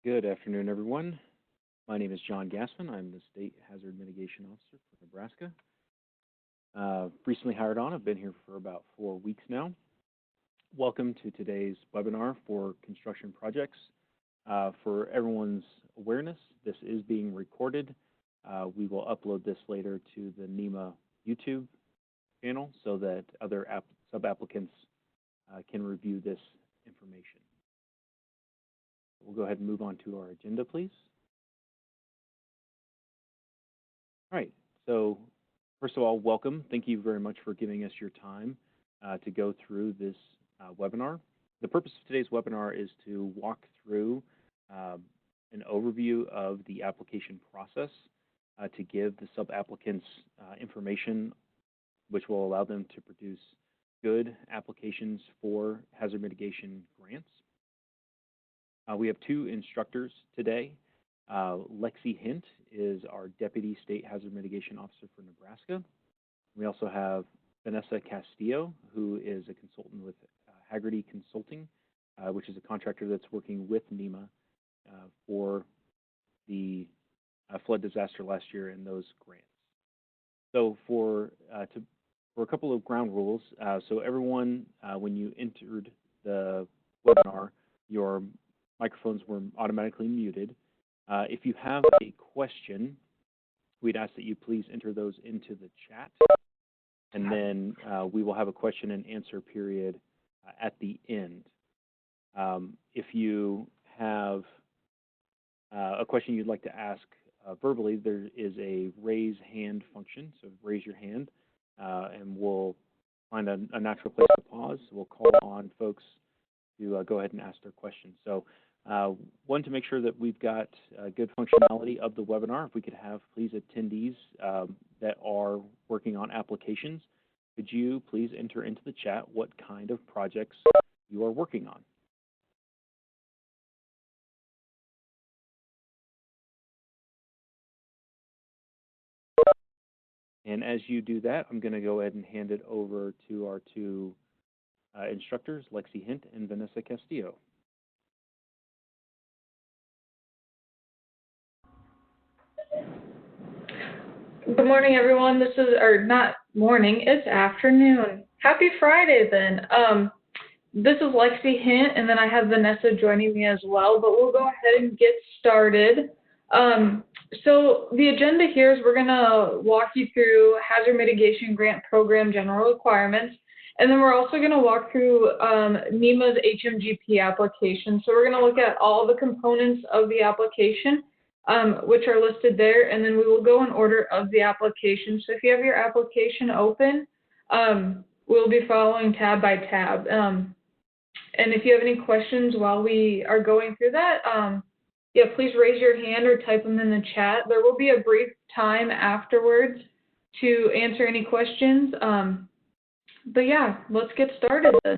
Good afternoon, everyone. My name is John Gassman. I'm the State Hazard Mitigation Officer for Nebraska. Recently hired on. I've been here for about 4 weeks now. Welcome to today's webinar for construction projects. For everyone's awareness, this is being recorded. We will upload this later to the NEMA YouTube channel so that other sub-applicants can review this information. We'll go ahead and move on to our agenda, please. All right, so first of all, welcome. Thank you very much for giving us your time to go through this webinar. The purpose of today's webinar is to walk through an overview of the application process to give the sub-applicants information which will allow them to produce good applications for hazard mitigation grants. We have 2 instructors today. Lexy Hindt is our Deputy State Hazard Mitigation Officer for Nebraska. We also have Vanessa Castillo, who is a consultant with Hagerty Consulting, which is a contractor that's working with NEMA for the flood disaster last year and those grants. So for a couple of ground rules, so everyone, when you entered the webinar, your microphones were automatically muted. If you have a question, we'd ask that you please enter those into the chat, and then we will have a question and answer period at the end. If you have a question you'd like to ask verbally, there is a raise hand function, so raise your hand, and we'll find a natural place to pause. We'll call on folks to go ahead and ask their questions. So one, to make sure that we've got good functionality of the webinar, if we could have, please, attendees that are working on applications, could you please enter into the chat what kind of projects you are working on? And as you do that, I'm going to go ahead and hand it over to our 2 instructors, Lexy Hindt and Vanessa Castillo. Good morning, everyone. This is, or not morning, it's afternoon. Happy Friday, then. This is Lexy Hindt, and then I have Vanessa joining me as well, but we'll go ahead and get started. So the agenda here is we're going to walk you through Hazard Mitigation Grant Program general requirements, and then we're also going to walk through NEMA's HMGP application. So we're going to look at all the components of the application, which are listed there, and then we will go in order of the application. So if you have your application open, we'll be following tab by tab. And if you have any questions while we are going through that, yeah, please raise your hand or type them in the chat. There will be a brief time afterwards to answer any questions. But yeah, let's get started then.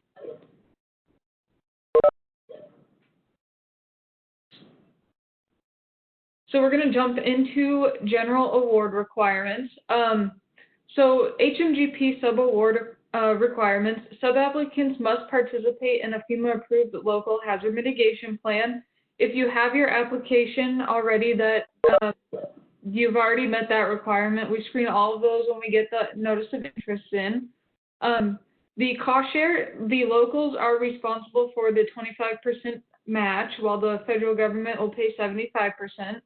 So we're going to jump into general award requirements. So HMGP sub-award requirements, sub-applicants must participate in a FEMA-approved local hazard mitigation plan. If you have your application already that you've already met that requirement, we screen all of those when we get the notice of interest in. The cost share, the locals are responsible for the 25% match, while the federal government will pay 75%.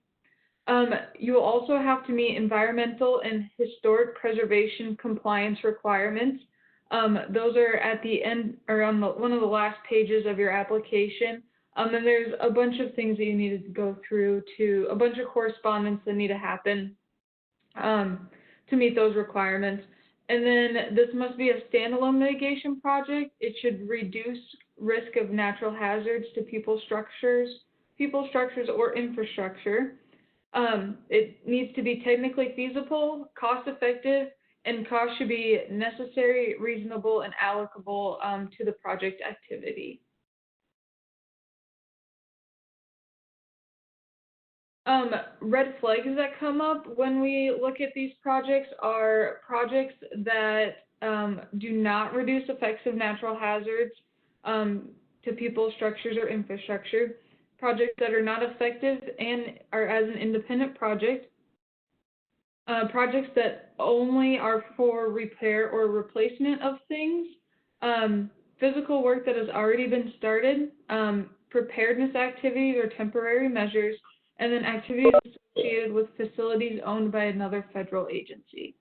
You will also have to meet environmental and historic preservation compliance requirements. Those are at the end, or on one of the last pages of your application. And there's a bunch of things that you need to go through, to a bunch of correspondence that need to happen to meet those requirements. And then this must be a standalone mitigation project. It should reduce risk of natural hazards to people structures or infrastructure. It needs to be technically feasible, cost-effective, and cost should be necessary, reasonable, and allocable to the project activity. Red flags that come up when we look at these projects are projects that do not reduce effects of natural hazards to people, structures, or infrastructure. projects that are not effective and are as an independent project, projects that only are for repair or replacement of things, physical work that has already been started, preparedness activities or temporary measures, and then activities associated with facilities owned by another federal agency.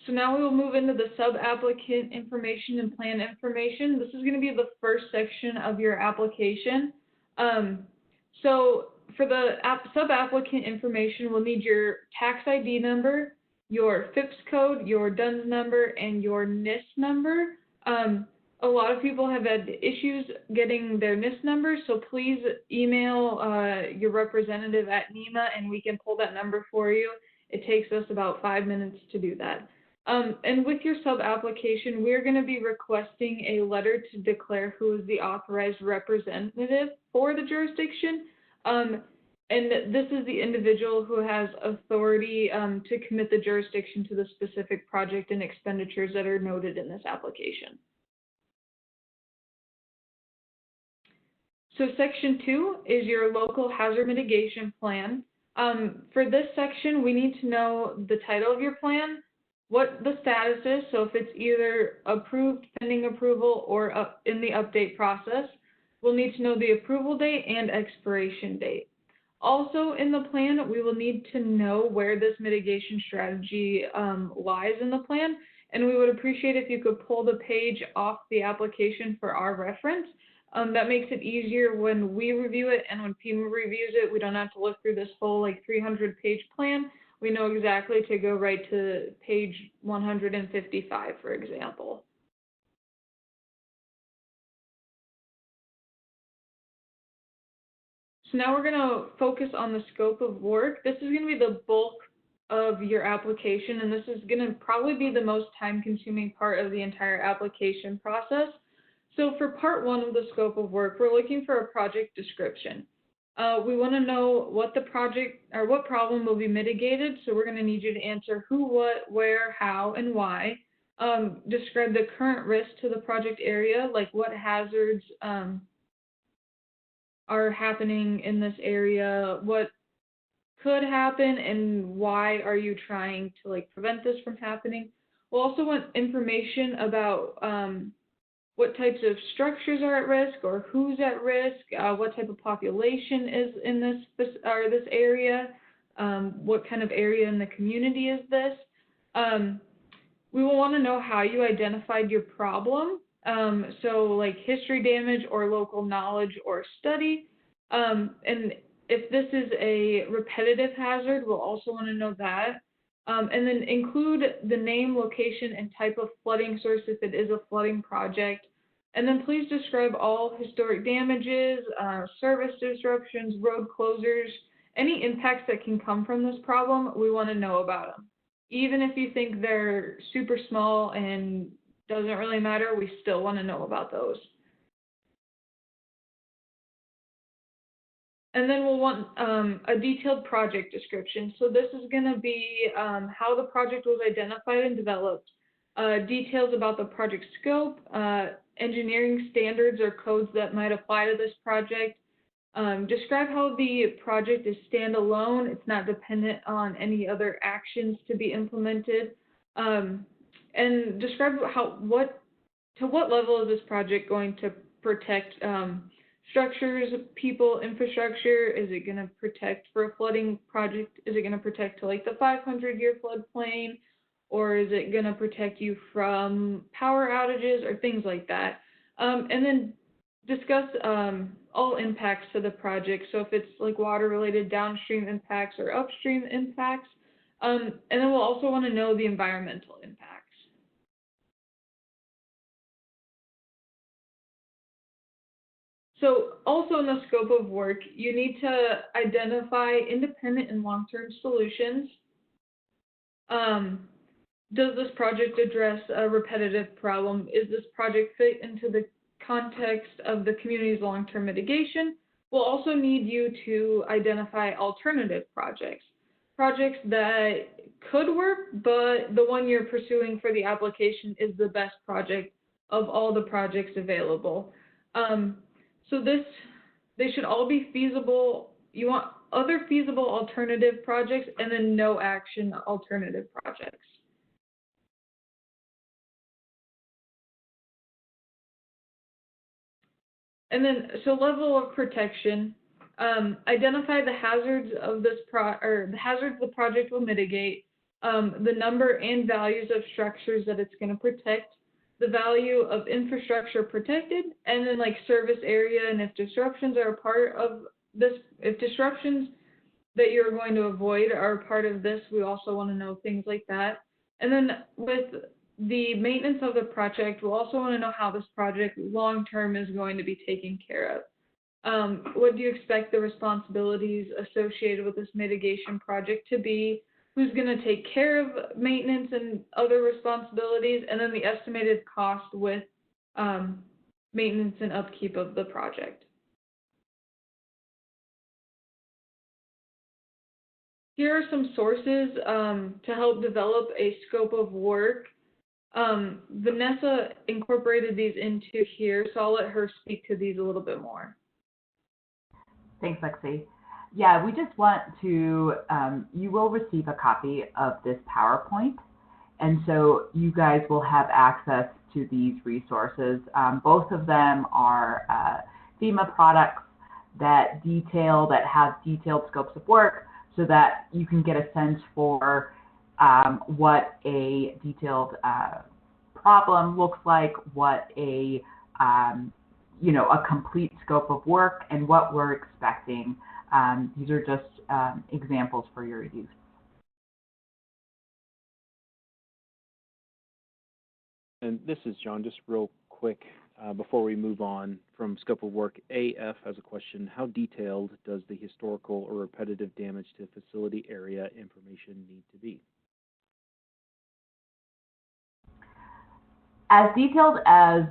So now we will move into the sub-applicant information and plan information. This is going to be the first section of your application. So for the sub-applicant information, we'll need your tax ID number, your FIPS code, your DUNS number, and your NIS number. A lot of people have had issues getting their NIS number, so please email your representative at NEMA and we can pull that number for you. It takes us about 5 minutes to do that. And with your sub-application, we're going to be requesting a letter to declare who is the authorized representative for the jurisdiction. And this is the individual who has authority to commit the jurisdiction to the specific project and expenditures that are noted in this application. So Section 2 is your local hazard mitigation plan. For this section, we need to know the title of your plan, what the status is, so if it's either approved, pending approval, or in the update process. We'll need to know the approval date and expiration date. Also in the plan, we will need to know where this mitigation strategy lies in the plan, and we would appreciate if you could pull the page off the application for our reference. That makes it easier when we review it and when FEMA reviews it. We don't have to look through this whole 300-page plan. We know exactly to go right to page 155, for example. So now we're going to focus on the scope of work. This is going to be the bulk of your application, and this is going to probably be the most time-consuming part of the entire application process. So for part 1 of the scope of work, we're looking for a project description. We want to know what the project or what problem will be mitigated. So we're going to need you to answer who, what, where, how, and why. Describe the current risk to the project area, like what hazards are happening in this area, what could happen, and why are you trying to prevent this from happening. We'll also want information about what types of structures are at risk or who's at risk, what type of population is in this area, what kind of area in the community is this. We will want to know how you identified your problem, so history damage or local knowledge or study. And if this is a repetitive hazard, we'll also want to know that. And then include the name, location, and type of flooding source if it is a flooding project. And then please describe all historic damages, service disruptions, road closures, any impacts that can come from this problem. We want to know about them. Even if you think they're super small and doesn't really matter, we still want to know about those. And then we'll want a detailed project description. So this is going to be how the project was identified and developed, details about the project scope, engineering standards or codes that might apply to this project. Describe how the project is standalone. It's not dependent on any other actions to be implemented. And describe to what level is this project going to protect structures, people, infrastructure. Is it going to protect for a flooding project? Is it going to protect to the 500-year floodplain? Or is it going to protect you from power outages or things like that? And then discuss all impacts to the project. So if it's water-related downstream impacts or upstream impacts. And then we'll also want to know the environmental impacts. So also in the scope of work, you need to identify independent and long-term solutions. Does this project address a repetitive problem? Is this project fit into the context of the community's long-term mitigation? We'll also need you to identify alternative projects that could work, but the one you're pursuing for the application is the best project of all the projects available. So they should all be feasible. You want other feasible alternative projects and then no action alternative projects. And then, so level of protection, identify the hazards of this the hazards the project will mitigate, the number and values of structures that it's going to protect, the value of infrastructure protected, and then like service area, and if disruptions are a part of this, if disruptions that you're going to avoid are a part of this, we also want to know things like that. And then with the maintenance of the project, we'll also want to know how this project long-term is going to be taken care of. What do you expect the responsibilities associated with this mitigation project to be? Who's going to take care of maintenance and other responsibilities? And then the estimated cost with maintenance and upkeep of the project. Here are some sources to help develop a scope of work. Vanessa incorporated these into here, so I'll let her speak to these a little bit more. Thanks, Lexi. Yeah, we just want to, you will receive a copy of this PowerPoint, and so you guys will have access to these resources. Both of them are FEMA products that have detailed scopes of work, so that you can get a sense for what a detailed problem looks like, what a complete scope of work, and what we're expecting. These are just examples for your use. And this is John, just real quick, before we move on from scope of work, AF has a question. How detailed does the historical or repetitive damage to facility area information need to be? As detailed as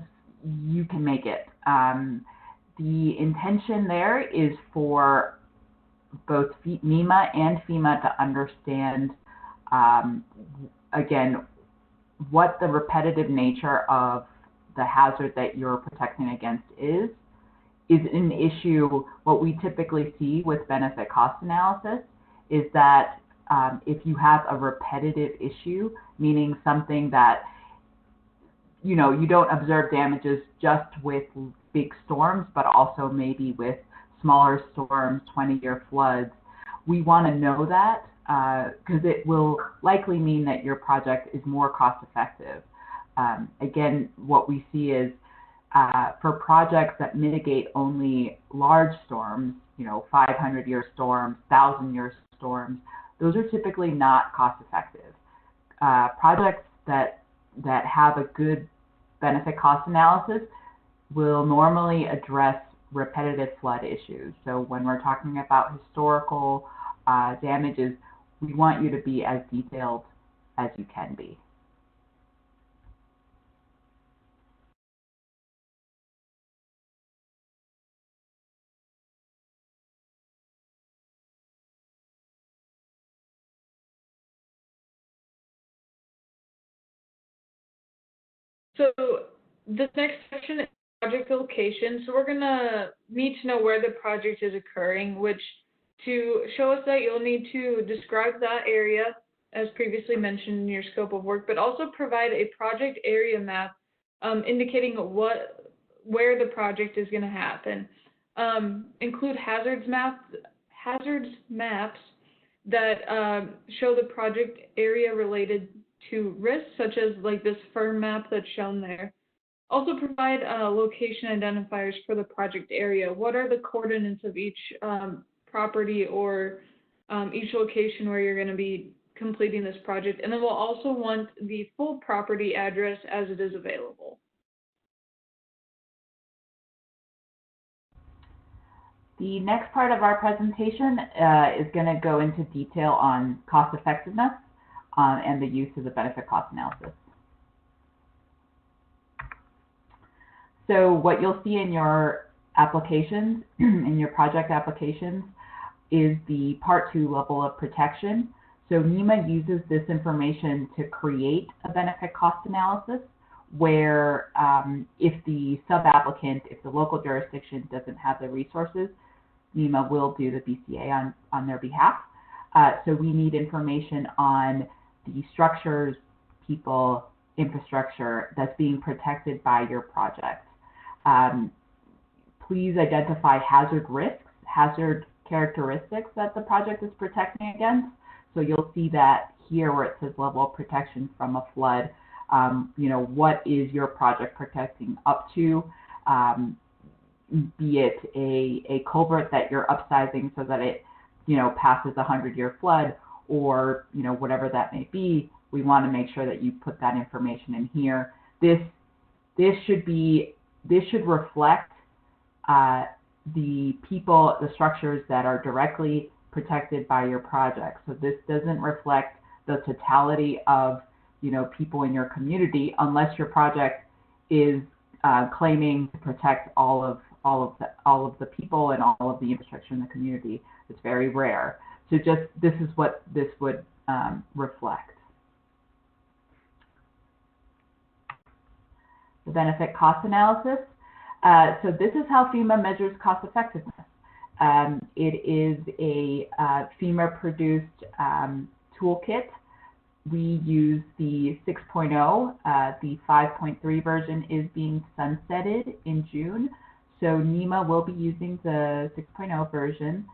you can make it. The intention there is for both NEMA and FEMA to understand, again, what the repetitive nature of the hazard that you're protecting against is an issue. What we typically see with benefit cost analysis is that if you have a repetitive issue, meaning something that you don't observe damages just with big storms, but also maybe with smaller storms, 20-year floods, we want to know that because it will likely mean that your project is more cost effective. Again, what we see is for projects that mitigate only large storms, 500-year storms, 1,000-year storms, those are typically not cost effective. Projects that have a good benefit cost analysis will normally address repetitive flood issues. So when we're talking about historical damages, we want you to be as detailed as you can be. So this next section is project location. So we're going to need to know where the project is occurring, which to show us that you'll need to describe that area as previously mentioned in your scope of work, but also provide a project area map indicating where the project is going to happen. Include hazards maps that show the project area related to risks, such as like this firm map that's shown there. Also provide location identifiers for the project area. What are the coordinates of each property or each location where you're going to be completing this project? And then we'll also want the full property address as it is available. The next part of our presentation is going to go into detail on cost effectiveness and the use of the benefit cost analysis. So what you'll see in your applications, in your project applications, is the Part 2 level of protection. So NEMA uses this information to create a benefit cost analysis, where if the sub-applicant, if the local jurisdiction doesn't have the resources, NEMA will do the BCA on their behalf. So we need information on the structures, people, infrastructure that's being protected by your project. Please identify hazard risks, hazard characteristics that the project is protecting against. So you'll see that here where it says level of protection from a flood. What is your project protecting up to? Be it a culvert that you're upsizing so that it, passes a 100-year flood, or whatever that may be. We want to make sure that you put that information in here. This should reflect the people, the structures that are directly protected by your project. So this doesn't reflect the totality of people in your community, unless your project is claiming to protect all of the people and all of the infrastructure in the community. It's very rare. So this is what this would reflect. The benefit cost analysis. So this is how FEMA measures cost effectiveness. It is a FEMA produced toolkit. We use the 6.0. The 5.3 version is being sunsetted in June. So NEMA will be using the 6.0 version.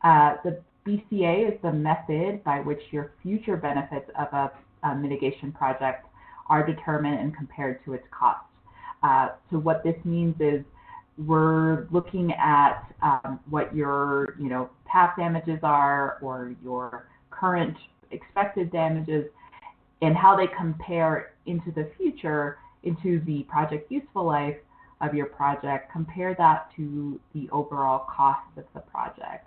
The BCA is the method by which your future benefits of a mitigation project are determined and compared to its costs. So what this means is we're looking at what your past damages are, or your current expected damages, and how they compare into the future, into the project useful life of your project. Compare that to the overall cost of the project.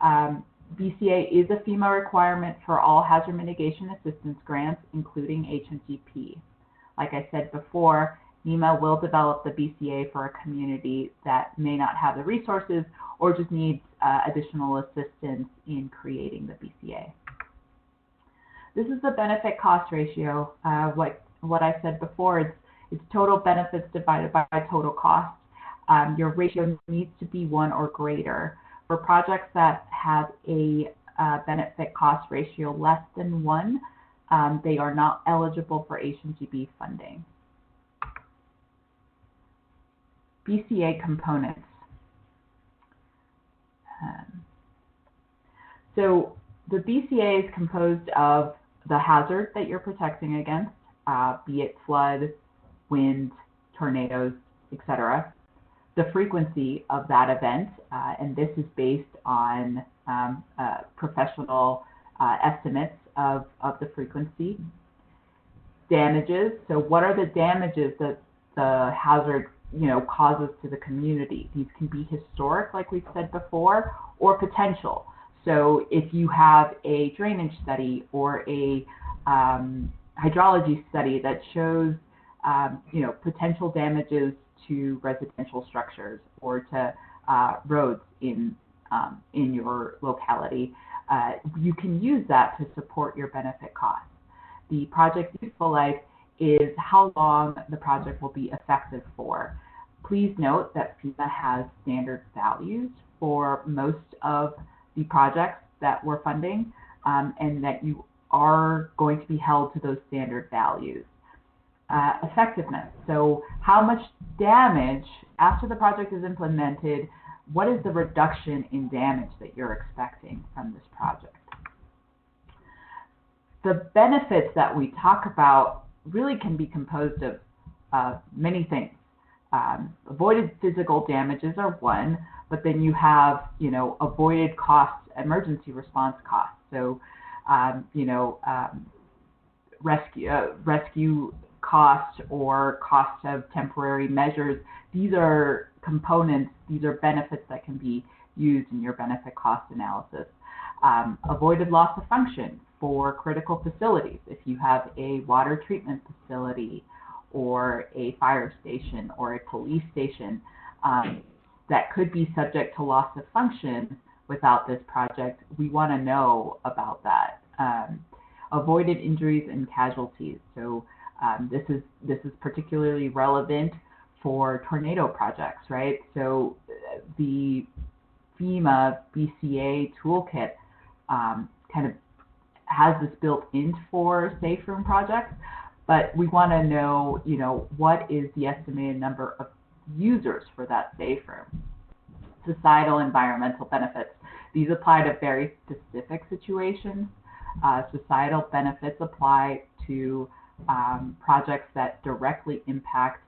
BCA is a FEMA requirement for all hazard mitigation assistance grants, including HMGP. Like I said before, NEMA will develop the BCA for a community that may not have the resources or just needs additional assistance in creating the BCA. This is the benefit cost ratio. What I said before, it's total benefits divided by total cost. Your ratio needs to be 1 or greater. For projects that have a benefit cost ratio less than 1, they are not eligible for HMGP funding. BCA components. So the BCA is composed of the hazard that you're protecting against, be it flood, wind, tornadoes, etc. The frequency of that event, and this is based on professional estimates of the frequency. Damages, so what are the damages that the hazard causes to the community? These can be historic, like we've said before, or potential. So if you have a drainage study or a hydrology study that shows potential damages to residential structures or to roads in your locality, you can use that to support your benefit costs. The project useful life is how long the project will be effective for. Please note that FEMA has standard values for most of the projects that we're funding, and that you are going to be held to those standard values. Effectiveness, so how much damage after the project is implemented, what is the reduction in damage that you're expecting from this project? The benefits that we talk about really can be composed of many things. Avoided physical damages are one, but then you have, avoided costs, emergency response costs. So, rescue costs or cost of temporary measures. These are components, these are benefits that can be used in your benefit cost analysis. Avoided loss of function for critical facilities. If you have a water treatment facility or a fire station or a police station that could be subject to loss of function without this project, we want to know about that. Avoided injuries and casualties. So This is particularly relevant for tornado projects, right? So the FEMA BCA toolkit kind of has this built in for safe room projects, but we want to know, what is the estimated number of users for that safe room? Societal environmental benefits. These apply to very specific situations. Societal benefits apply to projects that directly impact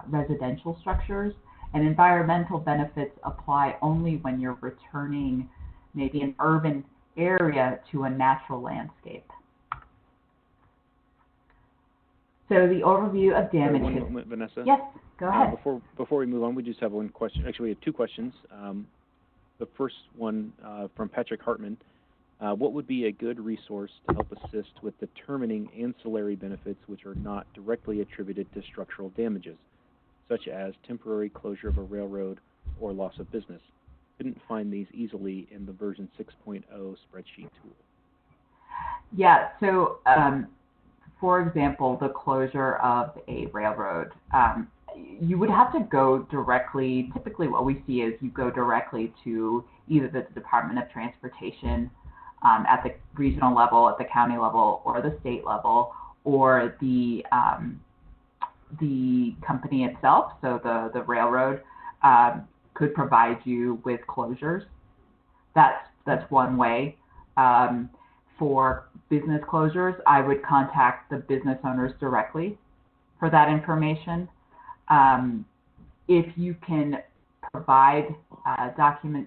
residential structures, and environmental benefits apply only when you're returning maybe an urban area to a natural landscape. So the overview of damage. One moment, Vanessa. Yes, go ahead. Before we move on, we just have one question. Actually, we have two questions. The first one from Patrick Hartman. What would be a good resource to help assist with determining ancillary benefits which are not directly attributed to structural damages, such as temporary closure of a railroad or loss of business? Couldn't find these easily in the version 6.0 spreadsheet tool. Yeah, so for example, the closure of a railroad, you would have to go directly, typically what we see is you go directly to either the Department of Transportation at the regional level, at the county level, or the state level, or the company itself, so the railroad could provide you with closures. That's one way. For business closures, I would contact the business owners directly for that information. If you can provide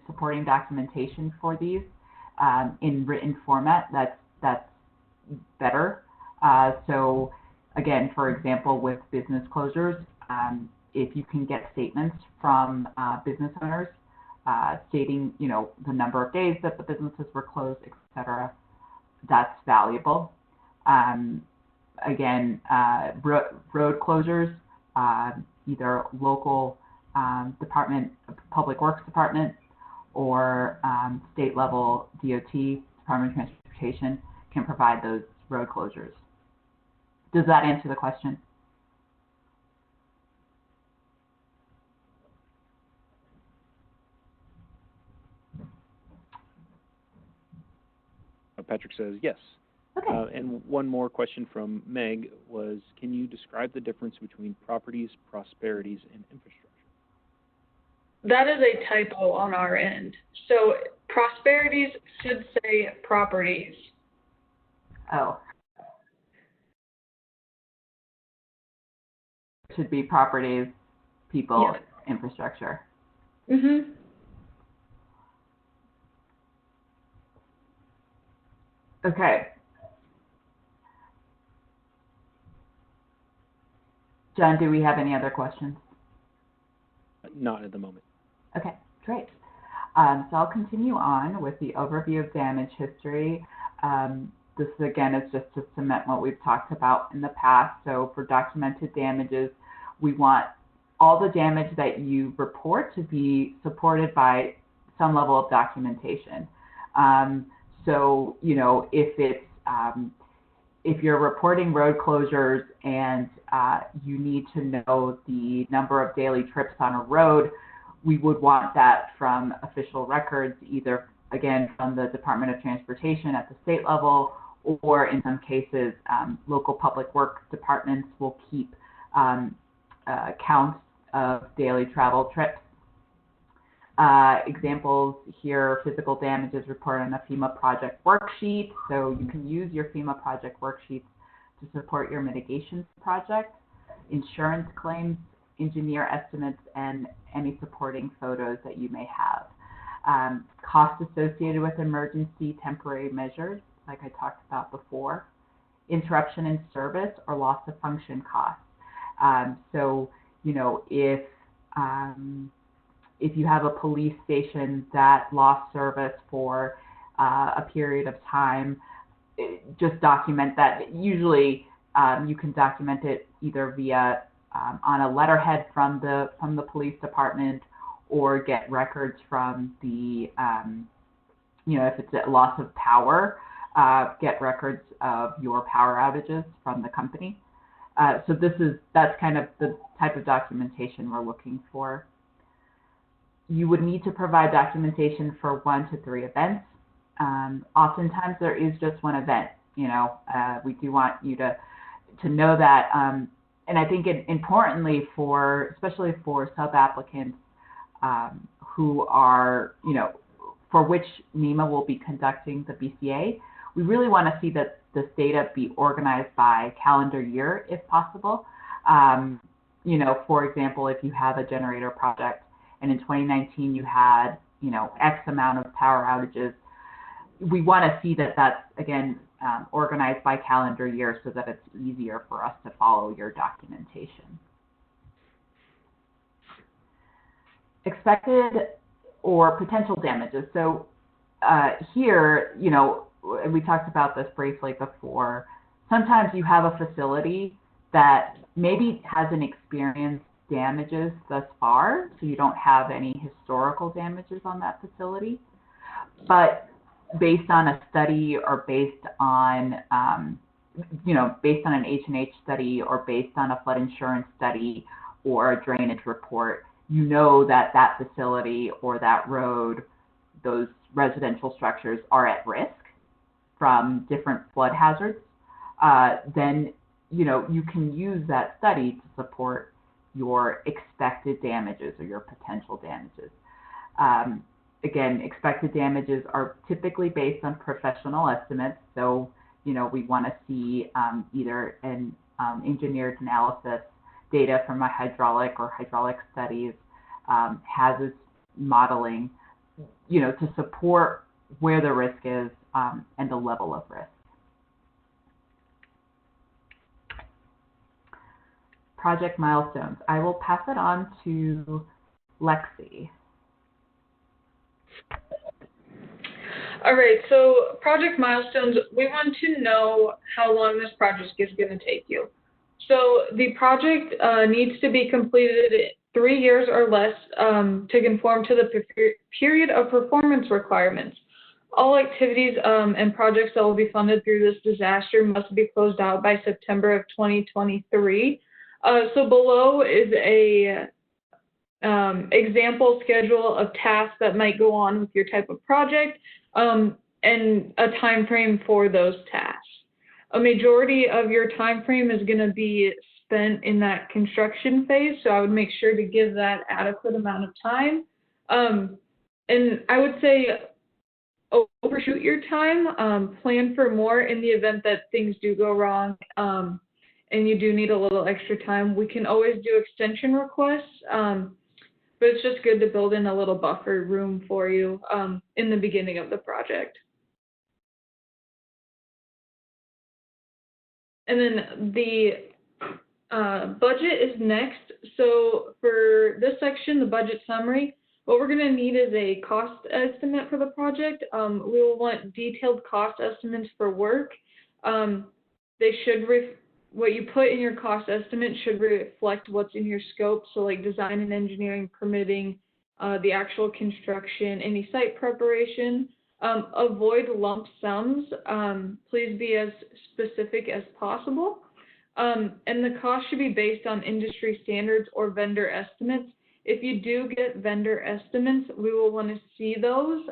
supporting documentation for these in written format, that's better. So again, for example, with business closures, if you can get statements from business owners stating, the number of days that the businesses were closed, etc., that's valuable. Again, road closures, either local Department of Public Works Department or state level DOT, Department of Transportation, can provide those road closures. Does that answer the question? Patrick says yes. Okay. And one more question from Meg was, can you describe the difference between properties, prosperities, and infrastructure? That is a typo on our end. So prosperities should say properties. Oh. It should be properties, people, infrastructure. Mm-hmm. Okay. John, do we have any other questions? Not at the moment. Okay, great. So I'll continue on with the overview of damage history. This, again, is just to cement what we've talked about in the past. So for documented damages, we want all the damage that you report to be supported by some level of documentation. So, if it's if you're reporting road closures and you need to know the number of daily trips on a road, we would want that from official records, either, again, from the Department of Transportation at the state level, or in some cases, local public works departments will keep counts of daily travel trips. Examples here, physical damages reported on a FEMA project worksheet. So you can use your FEMA project worksheets to support your mitigation project, insurance claims, engineer estimates, and any supporting photos that you may have. Costs associated with emergency temporary measures, like I talked about before, interruption in service or loss of function costs. So, if you have a police station that lost service for a period of time, just document that. Usually, you can document it either via on a letterhead from the police department, or get records from the if it's a loss of power, get records of your power outages from the company. So that's kind of the type of documentation we're looking for. You would need to provide documentation for 1 to 3 events. Oftentimes there is just one event. We do want you to know that. And I think importantly especially for sub-applicants who are, for which NEMA will be conducting the BCA, we really want to see that this data be organized by calendar year if possible. For example, if you have a generator project and in 2019 you had, X amount of power outages, we want to see that that's, again, organized by calendar year so that it's easier for us to follow your documentation. Expected or potential damages. So here, we talked about this briefly before. Sometimes you have a facility that maybe hasn't experienced damages thus far, so you don't have any historical damages on that facility. But based on a study or based on, based on an H&H study or based on a flood insurance study or a drainage report, that that facility or that road, those residential structures are at risk from different flood hazards, then, you can use that study to support your expected damages or your potential damages. Again, expected damages are typically based on professional estimates. So, we want to see either an engineered analysis, data from a hydraulic or hydraulic studies, hazards modeling, to support where the risk is and the level of risk. Project milestones. I will pass it on to Lexy. All right, so project milestones, we want to know how long this project is going to take you. So the project needs to be completed 3 years or less to conform to the period of performance requirements. All activities and projects that will be funded through this disaster must be closed out by September of 2023. So below is a example schedule of tasks that might go on with your type of project and a time frame for those tasks. A majority of your time frame is going to be spent in that construction phase, so I would make sure to give that adequate amount of time. And I would say overshoot your time, plan for more in the event that things do go wrong and you do need a little extra time. We can always do extension requests, but it's just good to build in a little buffer room for you in the beginning of the project. And then the budget is next. So for this section, the budget summary, what we're going to need is a cost estimate for the project. We will want detailed cost estimates for work. They should what you put in your cost estimate should reflect what's in your scope. So like design and engineering, permitting, the actual construction, any site preparation. Avoid lump sums. Please be as specific as possible. And the cost should be based on industry standards or vendor estimates. If you do get vendor estimates, we will want to see those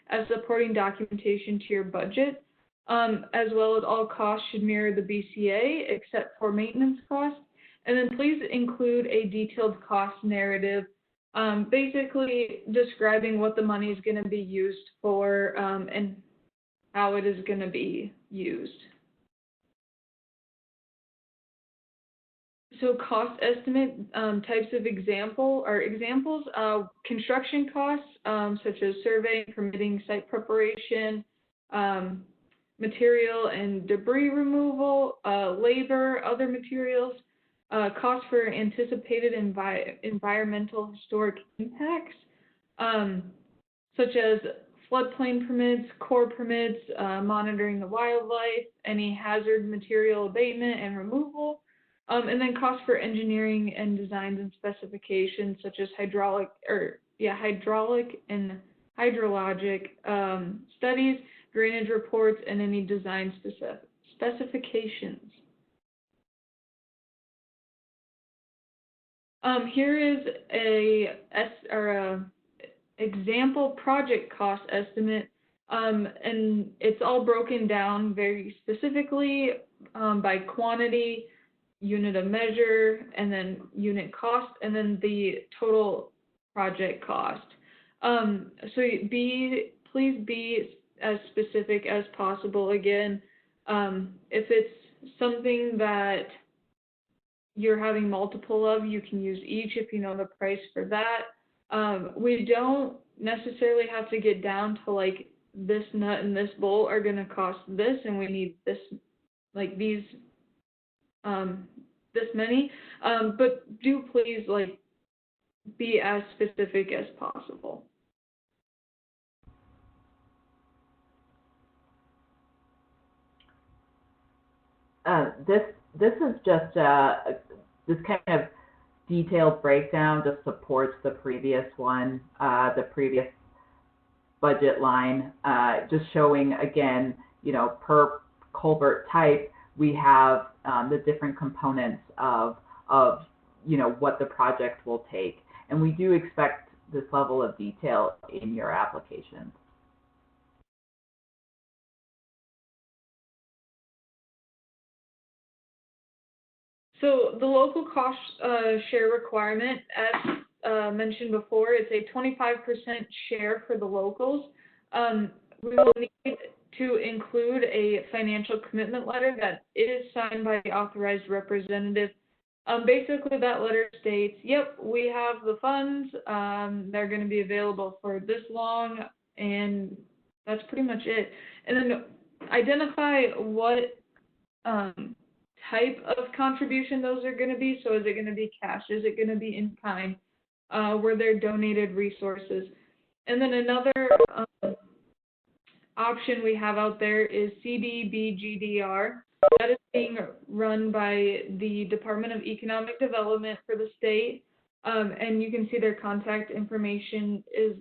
as supporting documentation to your budget, as well as all costs should mirror the BCA except for maintenance costs. And then please include a detailed cost narrative, basically describing what the money is going to be used for and how it is going to be used. So cost estimate types of examples, construction costs such as survey, permitting, site preparation, material and debris removal, labor, other materials, costs for anticipated environmental historic impacts, such as floodplain permits, core permits, monitoring the wildlife, any hazard material abatement and removal, and then costs for engineering and designs and specifications such as hydraulic and hydrologic studies, drainage reports, and any design specifications. Here is a example project cost estimate, and it's all broken down very specifically by quantity, unit of measure, and then unit cost, and then the total project cost. So please be as specific as possible. Again, if it's something that you're having multiple of, you can use each if you know the price for that. We don't necessarily have to get down to like this nut and this bolt are going to cost this, and we need this, like these, this many. But do please like be as specific as possible. This is just this kind of detailed breakdown just supports the previous one, the previous budget line, just showing again, per culvert type, we have the different components of what the project will take, and we do expect this level of detail in your application. So the local cost share requirement, as mentioned before, it's a 25% share for the locals. We will need to include a financial commitment letter that is signed by the authorized representative. Basically, that letter states, yep, we have the funds, they're going to be available for this long, and that's pretty much it. And then identify what type of contribution those are going to be. So is it going to be cash? Is it going to be in kind? Were there donated resources? And then another option we have out there is CDBGDR. That is being run by the Department of Economic Development for the state. And you can see their contact information is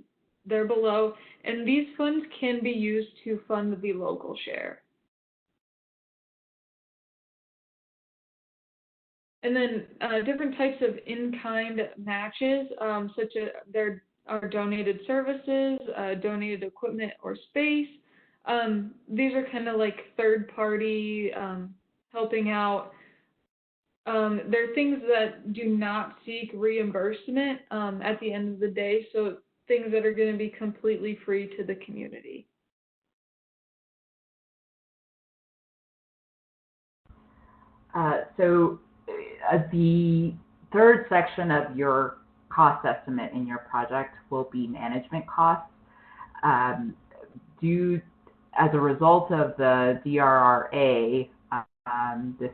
there below. And these funds can be used to fund the local share. And then different types of in-kind matches, such as there are donated services, donated equipment or space. These are kind of like third-party helping out. They're things that do not seek reimbursement at the end of the day, so things that are going to be completely free to the community. So the third section of your cost estimate in your project will be management costs. As a result of the DRRA, this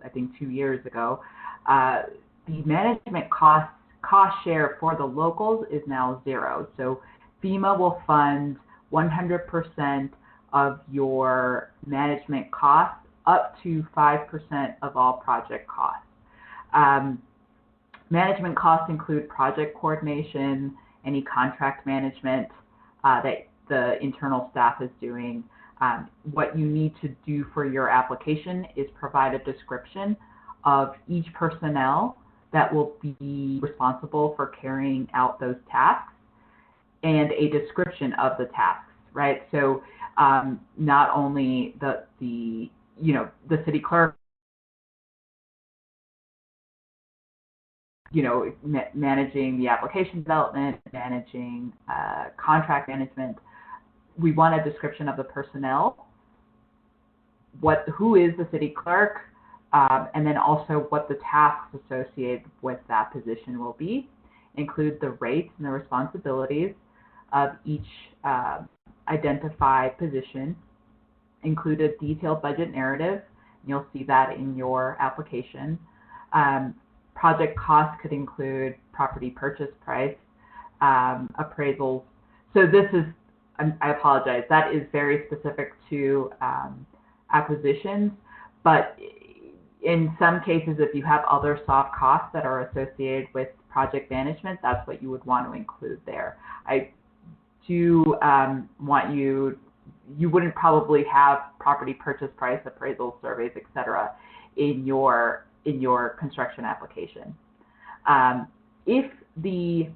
I think 2 years ago, the management cost share for the locals is now 0. So FEMA will fund 100% of your management costs up to 5% of all project costs. Management costs include project coordination, any contract management that the internal staff is doing. What you need to do for your application is provide a description of each personnel that will be responsible for carrying out those tasks and a description of the tasks, right? So not only the city clerk, managing the application development, managing contract management. We want a description of the personnel, who is the city clerk, and then also what the tasks associated with that position will be. Include the rates and the responsibilities of each identified position. Include a detailed budget narrative. You'll see that in your application. Project costs could include property purchase price, appraisals. So this is, I apologize, that is very specific to acquisitions, but in some cases, if you have other soft costs that are associated with project management, that's what you would want to include there. I do want you wouldn't probably have property purchase price, appraisal surveys, etc. in your construction application. If the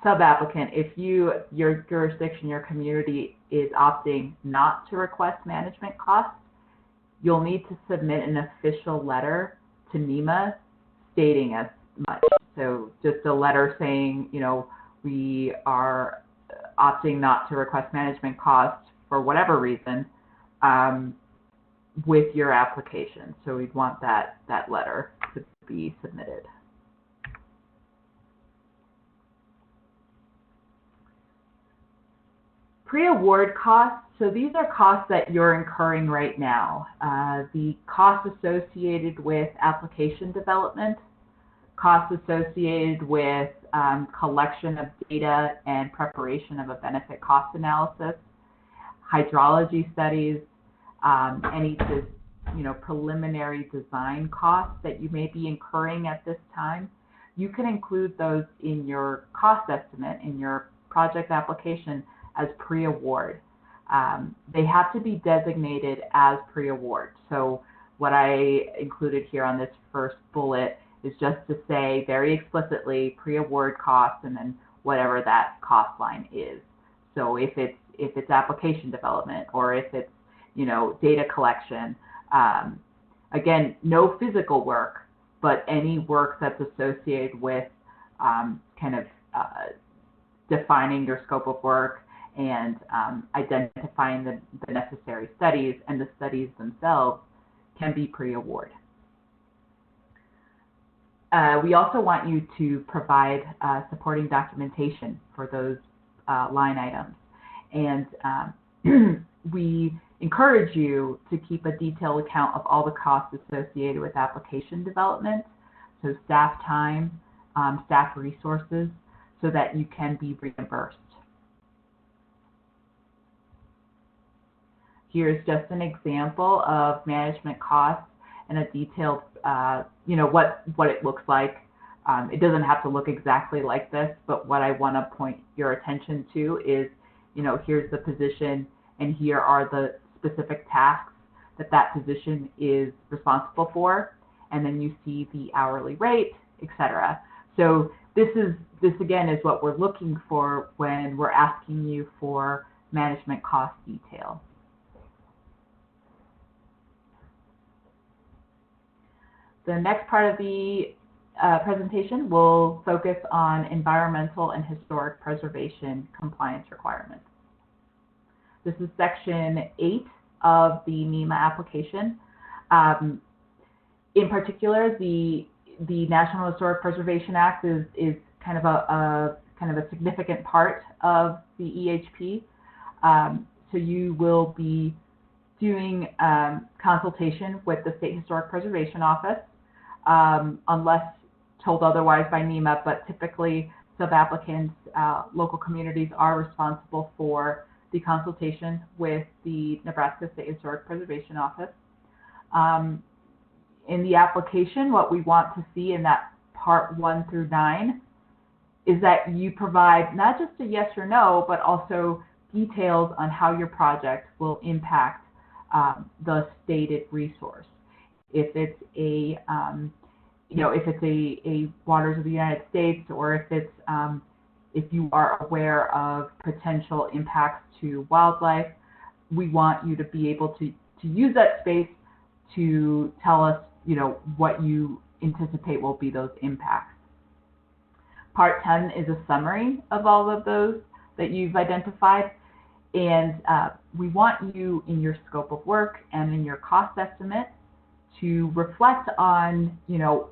sub-applicant, if your jurisdiction, your community is opting not to request management costs, you'll need to submit an official letter to NEMA stating as much. So just a letter saying, we are opting not to request management costs for whatever reason with your application. So we'd want that letter to be submitted. Pre-award costs, so these are costs that you're incurring right now. The costs associated with application development, costs associated with collection of data and preparation of a benefit cost analysis, hydrology studies, any preliminary design costs that you may be incurring at this time. You can include those in your cost estimate in your project application as pre-award. They have to be designated as pre-award. So what I included here on this first bullet is just to say very explicitly pre-award costs and then whatever that cost line is. So if it's application development or if it's data collection, again, no physical work, but any work that's associated with defining your scope of work and identifying the necessary studies, and the studies themselves can be pre-award. We also want you to provide supporting documentation for those line items. And we encourage you to keep a detailed account of all the costs associated with application development, so staff time, staff resources, so that you can be reimbursed. Here's just an example of management costs and a detailed, what it looks like. It doesn't have to look exactly like this, but what I want to point your attention to is, here's the position, and here are the specific tasks that position is responsible for, and then you see the hourly rate, etc. So this again is what we're looking for when we're asking you for management cost detail. The next part of the presentation will focus on environmental and historic preservation compliance requirements. This is section 8 of the NEMA application. In particular, the National Historic Preservation Act is kind of a significant part of the EHP. So you will be doing consultation with the State Historic Preservation Office, unless told otherwise by NEMA, but typically sub-applicants, local communities are responsible for the consultation with the Nebraska State Historic Preservation Office. In the application, what we want to see in that part 1 through 9 is that you provide not just a yes or no, but also details on how your project will impact the stated resource. If it's a waters of the United States, or if it's if you are aware of potential impacts to wildlife, we want you to be able to use that space to tell us, what you anticipate will be those impacts. Part 10 is a summary of all of those that you've identified, and we want you in your scope of work and in your cost estimate to reflect on,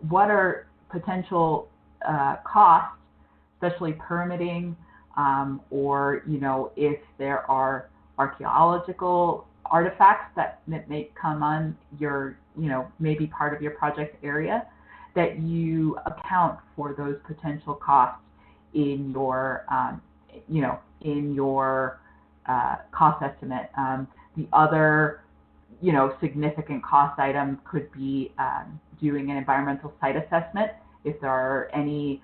what are potential costs, especially permitting, or, if there are archaeological artifacts that may come on your, maybe part of your project area, that you account for those potential costs in your, in your cost estimate. The other, significant cost item could be doing an environmental site assessment if there are any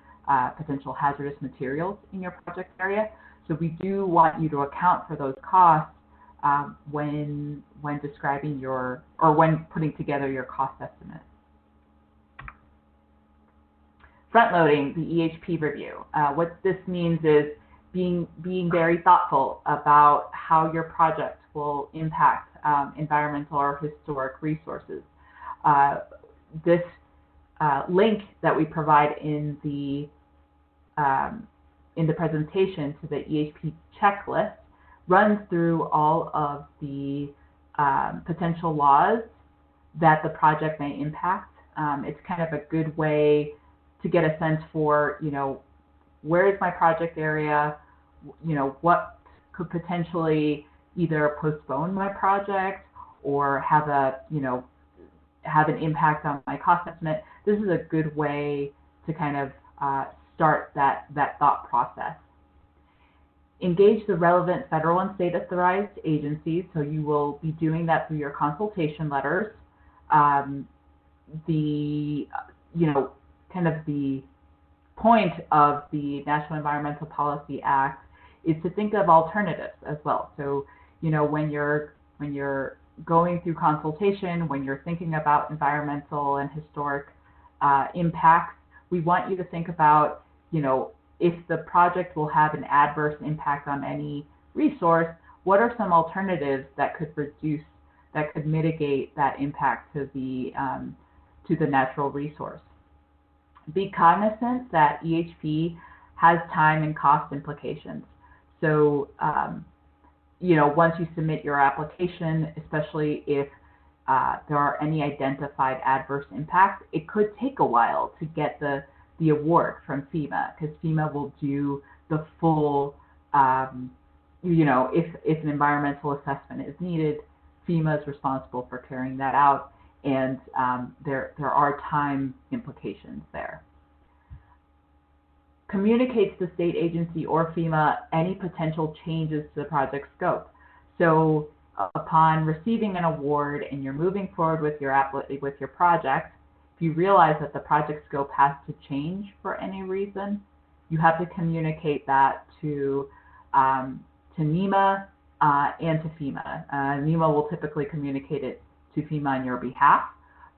potential hazardous materials in your project area. So we do want you to account for those costs when describing when putting together your cost estimate. Front-loading the EHP review. What this means is being very thoughtful about how your project will impact environmental or historic resources. This link that we provide in the presentation to the EHP checklist runs through all of the potential laws that the project may impact. It's kind of a good way to get a sense for, where is my project area, what could potentially either postpone my project or have have an impact on my cost estimate. This is a good way to kind of start that thought process. Engage the relevant federal and state authorized agencies, so you will be doing that through your consultation letters. Kind of the point of the National Environmental Policy Act is to think of alternatives as well. So, when you're going through consultation, when you're thinking about environmental and historic impacts, we want you to think about, if the project will have an adverse impact on any resource, what are some alternatives that could mitigate that impact to the natural resource. Be cognizant that EHP has time and cost implications. So, once you submit your application, especially if there are any identified adverse impacts, it could take a while to get the award from FEMA, because FEMA will do the full, if an environmental assessment is needed, FEMA is responsible for carrying that out, and there are time implications there. Communicate to the state agency or FEMA any potential changes to the project scope. So upon receiving an award and you're moving forward with your project, if you realize that the project scope has to change for any reason, you have to communicate that to NEMA and to FEMA. NEMA will typically communicate it to FEMA on your behalf,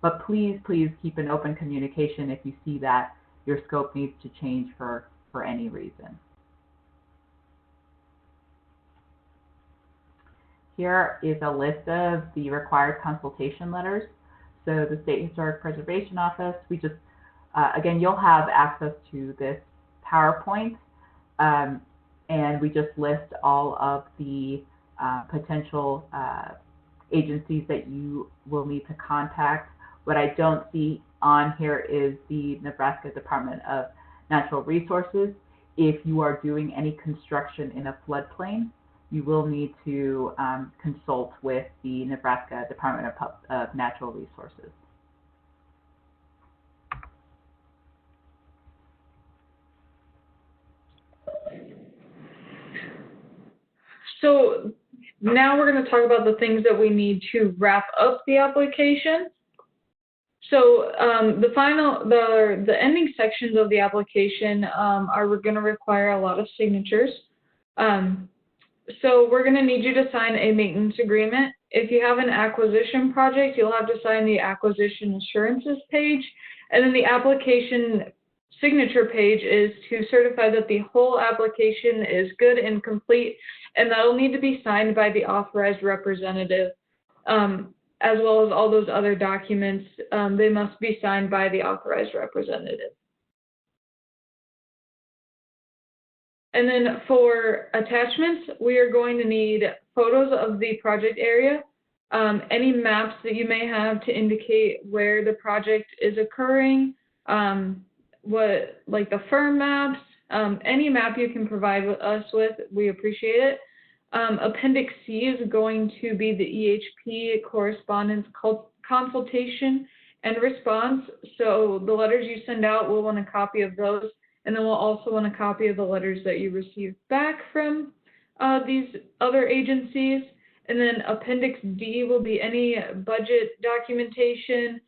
but please keep an open communication if you see that your scope needs to change for any reason. Here is a list of the required consultation letters. So the State Historic Preservation Office, we just, again, you'll have access to this PowerPoint, and we just list all of the potential agencies that you will need to contact. What I don't see on here is the Nebraska Department of Natural Resources. If you are doing any construction in a floodplain, you will need to consult with the Nebraska Department of Natural Resources. So now we're going to talk about the things that we need to wrap up the application. So the ending sections of the application are going to require a lot of signatures. So we're going to need you to sign a maintenance agreement. If you have an acquisition project, you'll have to sign the acquisition assurances page. And then the application signature page is to certify that the whole application is good and complete, and that'll need to be signed by the authorized representative, as well as all those other documents. They must be signed by the authorized representative. And then for attachments, we are going to need photos of the project area, any maps that you may have to indicate where the project is occurring, like the firm maps, any map you can provide us with, we appreciate it. Appendix C is going to be the EHP correspondence consultation and response. So the letters you send out, we'll want a copy of those. And then we'll also want a copy of the letters that you received back from these other agencies. And then Appendix D will be any budget documentation,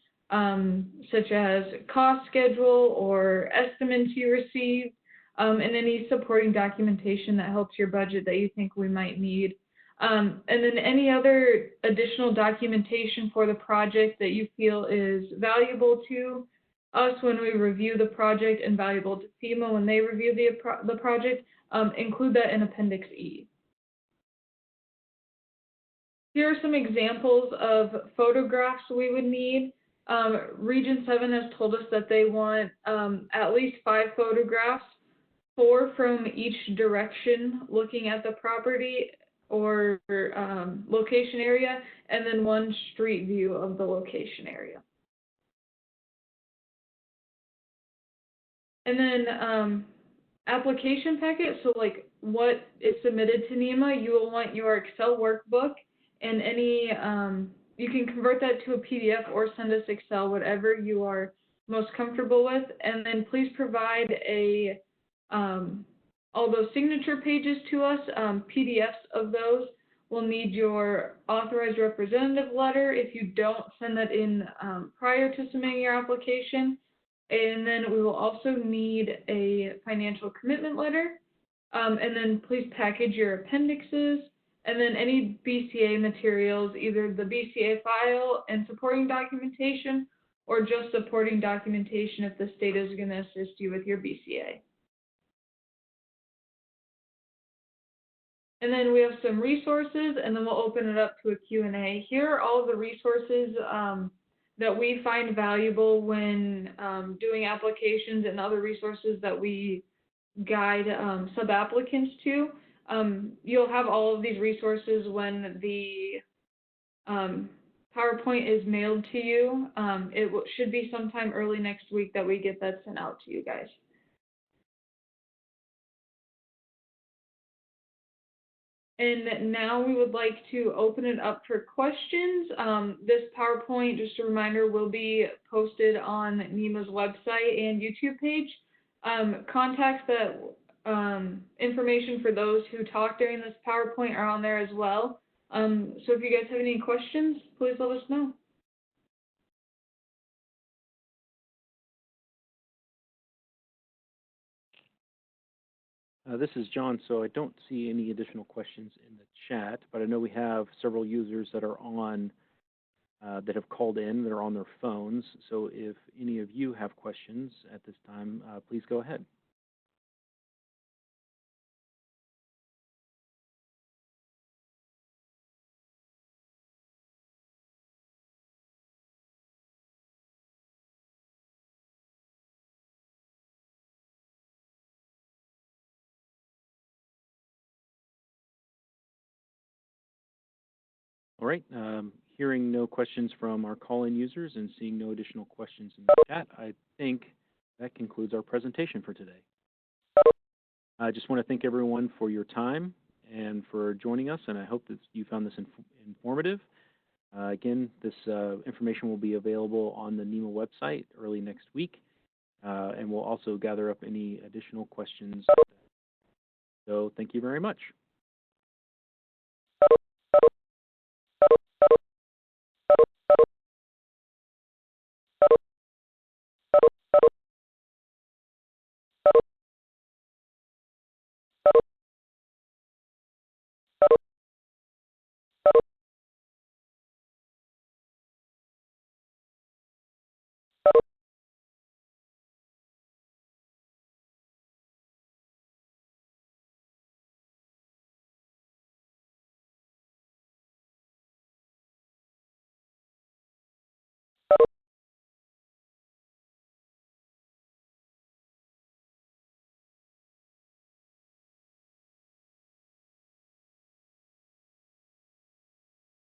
such as cost schedule or estimates you received, and any supporting documentation that helps your budget that you think we might need. And then any other additional documentation for the project that you feel is valuable to us when we review the project and valuable to FEMA when they review the project. Include that in Appendix E. Here are some examples of photographs we would need. Region 7 has told us that they want at least 5 photographs, 4 from each direction looking at the property or location area, and then 1 street view of the location area. And then application packet, so like what is submitted to NEMA, you will want your Excel workbook and any, you can convert that to a PDF or send us Excel, whatever you are most comfortable with. And then please provide all those signature pages to us, PDFs of those. We'll need your authorized representative letter if you don't send that in prior to submitting your application. And then we will also need a financial commitment letter. And then please package your appendixes. And then any BCA materials, either the BCA file and supporting documentation, or just supporting documentation if the state is going to assist you with your BCA. And then we have some resources, and then we'll open it up to a Q&A. Here are all of the resources that we find valuable when doing applications, and other resources that we guide sub-applicants to. You'll have all of these resources when the PowerPoint is mailed to you. It should be sometime early next week that we get that sent out to you guys. And now we would like to open it up for questions. This PowerPoint, just a reminder, will be posted on NEMA's website and YouTube page. Contacts that information for those who talk during this PowerPoint are on there as well. So if you guys have any questions, please let us know. This is John, so I don't see any additional questions in the chat, but I know we have several users that are on, that have called in, that are on their phones. So if any of you have questions at this time, please go ahead. All right, hearing no questions from our call-in users and seeing no additional questions in the chat, I think that concludes our presentation for today. I just want to thank everyone for your time and for joining us, and I hope that you found this informative. Again, this information will be available on the NEMA website early next week, and we'll also gather up any additional questions. So thank you very much.